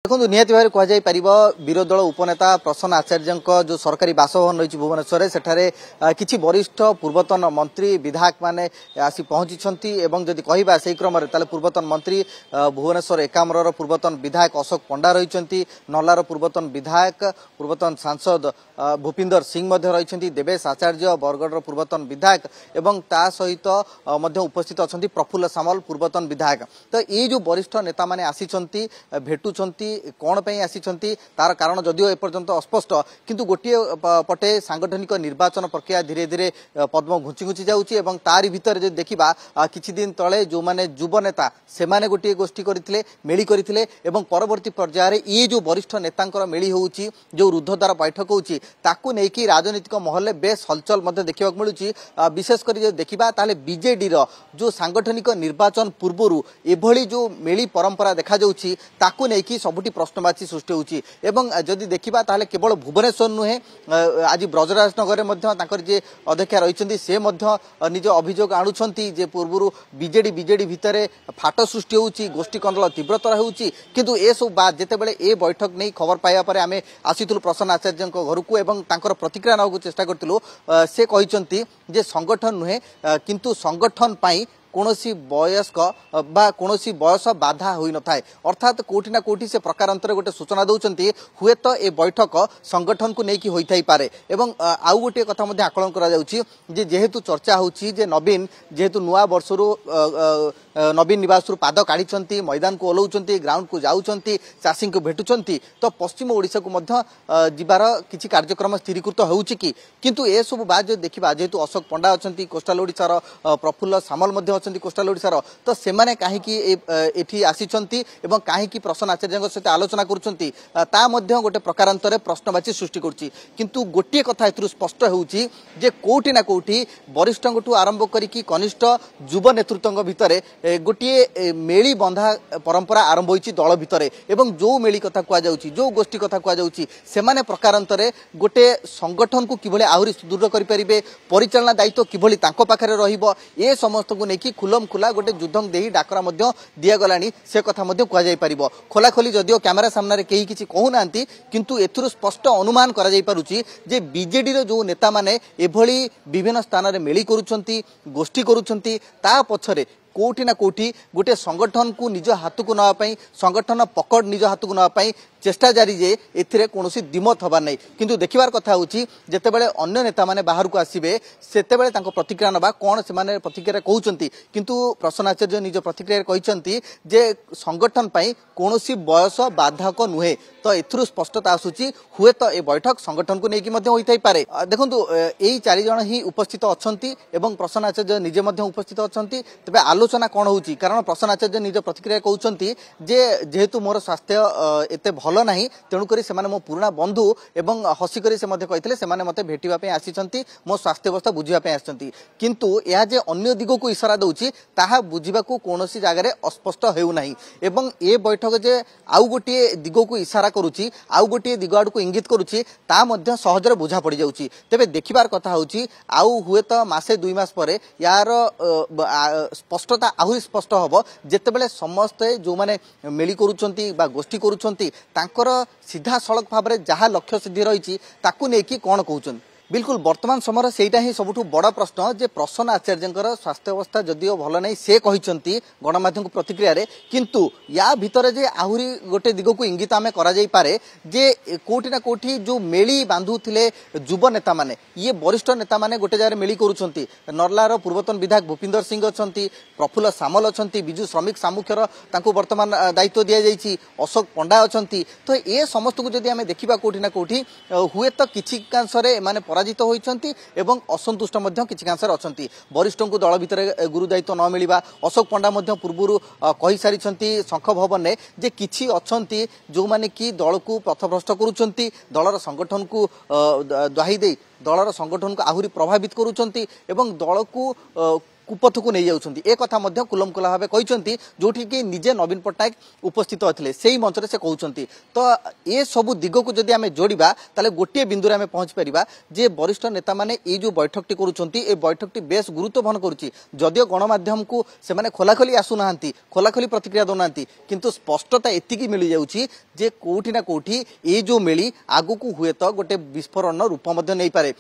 देखो निहती भाव कहुपर विरोधी दल उपनेता प्रसन्न आचार्य जो सरकारी बासभवन रही भुवनेश्वर सेठारे किछि वरिष्ठ पूर्वतन मंत्री विधायक माने आसी पहुंची जदि कहबा से क्रम पूर्वतन मंत्री भुवनेश्वर एकाम्र पूर्वतन विधायक अशोक पंडा रही नल्लार पूर्वतन विधायक पूर्वतन सांसद भूपिंदर सिंह रही देवेश आचार्य बरगढ़ पूर्वतन विधायक एवं ता सहित उपस्थित अच्छा प्रफुल्ल सामल पूर्वतन विधायक। तो ये जो वरिष्ठ नेता माने आसी भेटुंट कौन पे आसी तार कारण जदिव एपर्यंत अस्पष्ट किंतु गोटे पटे सांगठनिक निर्वाचन प्रक्रिया धीरे धीरे पद्म घुंची घुंची जाउची तारी भितर जे देखिबा किछि दिन तळे जो माने युव नेता से माने गोटे गोष्ठी करथिले मेली करथिले एवं परवर्ती पर्याय रे ये जो वरिष्ठ नेतांकर मेली होउची जो रुद्धद्वार बैठक होउची ताकू नेकी राजनीतिक महल बेस हलचल मध्य देखिबा मिलुची। विशेष करी जे देखिबा ताले बीजेडी रो जो सांगठनिक निर्वाचन पूर्वरु एभली जो मेली परंपरा देखा जाउची ताकू नेकी सबुठी प्रश्नवाची सृष्टि होउची एवं जदि देखिबा ताले केवल भुवनेश्वर नुहे आज ब्रजराज नगर मध्य तांकर जे अध्यक्ष रहिसंती से मध्य निज अभियोग आणुछंती जे पूर्वरु बीजेडी भितरे फाट सृष्टि होउची गोष्ठी कंदल तीव्रतर होउची किंतु ए सब बात जेतेबेले ए बैठक नै खबर पाया परे आमे आसीतुल प्रसन्न आचार्य घर को एवं तांकर प्रतिक्रिया नବାକୁ चेष्टा करथिलु से कहिसंती जे संगठन नुहे किंतु संगठन पाई कोनोसी वयस्क बा कोनोसी बयस बाधा होई न थाए अर्थात कोठी ना कोठी से प्रकारांतर गोटे सूचना दउचंती हुए तो ए बैठक संगठन को नेकी होई थाई पारे एवं आउ गोटे कथा मध्ये आकलन करा जाउची जे जेहेतु चर्चा होउची जे नवीन जेहेतु नुआ वर्षरु नवीन निवास पाद काढ़ी मैदान को ओलौचंती ग्राउंड को जाउचंती चाषी को भेटुचंती तो पश्चिम ओडिशा को मध्य जिबार किछि कार्यक्रम स्थिरीकृत होउची कि किंतु ए सब बात देखिबा जेहेतु अशोक पंडा अछंती कोस्टल ओडिशार प्रफुल्ल सामल मध्य अछंती कोस्टल ओडिशार तो सेमाने काहेकि एठी आसीचंती एवं काहेकि प्रसन्न आचार्य सहित आलोचना करूचंती ता मध्य गोटे प्रकारांतरे प्रश्नवाची सृष्टि करछि किंतु गोटे कथा एथरु स्पष्ट होउची जे कोठी ना कोठी वरिष्ठंगठु आरंभ करिकि कनिष्ठ युव नेतृत्वंग भितरे गोटे मेली बंधा परंपरा आरंभ होइछि दल भितरे एवं जो मेली कथा कुआ जाउछि जो गोष्ठी कथा कुआ जाउछि सेमाने प्रकारांतरे गोटे संगठन को किभले आहुरी सुदृढ़ करि परिबे परिचालना दायित्व किभली तांको पाखरे रहिबो ए समस्त को नेकी खुलम खुला गोटे युद्धं देही डाकरा मध्य दिया गलानी से कथा मध्य कुआ जाई परिबो खोला खोली जदिओ कैमरा सामने रे केही किछि कहू नांती किंतु एथुरु स्पष्ट अनुमान करा जाई पारुछि जे बीजेडी रो जो नेता माने एभली विभिन्न स्थान रे मेली करूछंती गोष्ठी करूछंती ता पछरे कोठी ना कोठी गोटे संगठन को निज हाथ को नापाई संगठन पकड़ निज हाथ को नापाई चेष्टा जारी जे एथिरे कोनोसी दिमत हबार नै किंतु देखिबार कथा होची जेतेबेले अन्य नेता माने बाहर को आसीबे सेतेबेले तांको प्रतिक्रिया नबा कोन से माने प्रतिक्रिया कहउचंती किंतु प्रसन्न आचार्य निज प्रतिक्रिया कहउचंती जे संगठन पई कोनोसी बयस बाधक नुहे तो एथुरु स्पष्टता आसुची हुए तो ए बैठक संगठन को नेकी मध्ये होई थाई पारे। देखंतु एई चारि जण ही उपस्थित अछंती एवं प्रसन्न आचार्य निजे मध्ये उपस्थित अछंती तबे आलोचना कोन होची कारण प्रसन्न आचार्य निज प्रतिक्रिया कहउचंती जे जेहेतु मोर स्वास्थ्य एते भलो नाही तेणुकरी से मो पुराना बंधु एवं हसिकरी से कहते से मते भेटा आसी मो स्वास्थ्य अवस्था बुझा आसी किंतु यह जे अन्य दिग को इशारा दौची ताहा बुझा कौन जगह अस्पष्ट होना एवं ए बैठक जे आउ गोटे दिग को इशारा करुच्ची आउ गोटे दिग आड़ को इंगित करुच्ची ता मध्य सहजरे बुझा पड़ जाउची तेबे देखिबार कथा होची आउ हुए तो मासे 2 मास पर यार स्पष्टता आहुरी स्पष्ट हबो जेतेबेले समस्ते जो माने मेली करूचंती बा गोष्ठी करूचंती तांकर सीधा सड़क भाव में जहाँ लक्ष्य सिद्धि रही ताकू नेकी कौन कहउछन बिल्कुल वर्तमान समय सेटा ही सबुठु बड़ प्रश्न जे प्रसन्न आचार्यंकर स्वास्थ्य अवस्था जदिओ भल नहीं से कहिसंती गणमाध्यम को प्रतिक्रिया रे किंतु या भितर जे आहुरी गोटे दिग को इंगित आमे करा जाई पारे जे कोठी ना कोठी जो मेली बांधुथिले युव नेता माने ये वरिष्ठ नेता माने गोटे जगह मेली करूछंती नर्लार पूर्वतन विधायक भूपिंदर सिंह अछंती प्रफुल्ल सामल अछंती बिजु श्रमिक सामुख्यर तांको वर्तमान दायित्व दिया जाईची अशोक पंडा अछंती तो ए समस्त को जदि आमे देखिबा कोठी ना कोठी हुए तो किछि कांसरे माने पराजित होइछंती एवं असंतुष्ट मध्य किछि कांसर अछंती वरिष्ठ को दल भितर गुरु दायित्व न मिलिबा अशोक पंडा मध्य पूर्वरु कहि सारिछंती शंख भवन ने जे किछि अछंती जो माने कि दल को पथभ्रष्ट करूछंती दलर संगठन को दुहाई दे दलर संगठन को आहुरी प्रभावित करूछंती एवं दल को कुपथ को नहीं जाउछंती ए कथा मध्य कुलम कुला भाबे कहिसंती जोठी कि निजे नवीन पट्टनायक उपस्थित अथिले सेही मंचरे से कहउछंती तो ए सब दिग को जदि आमे जोड़िबा ताले गोटे बिंदुरे आमे पहुंच परिबा जे वरिष्ठ नेता माने ए जो बैठकटी करूछंती ए बैठकटी बेस गुरुत्व बहन करूची जदियो गणमाध्यम को से माने खोलाखोली आसुनाहांती खोलाखोली प्रतिक्रिया दउनाहांती किंतु स्पष्टता एतिकी मिली जाउची जे कोठी ना कोठी ए जो मेली आगु को हुए तो गोटे विस्फोरण रूप मध्य नहीं पारे।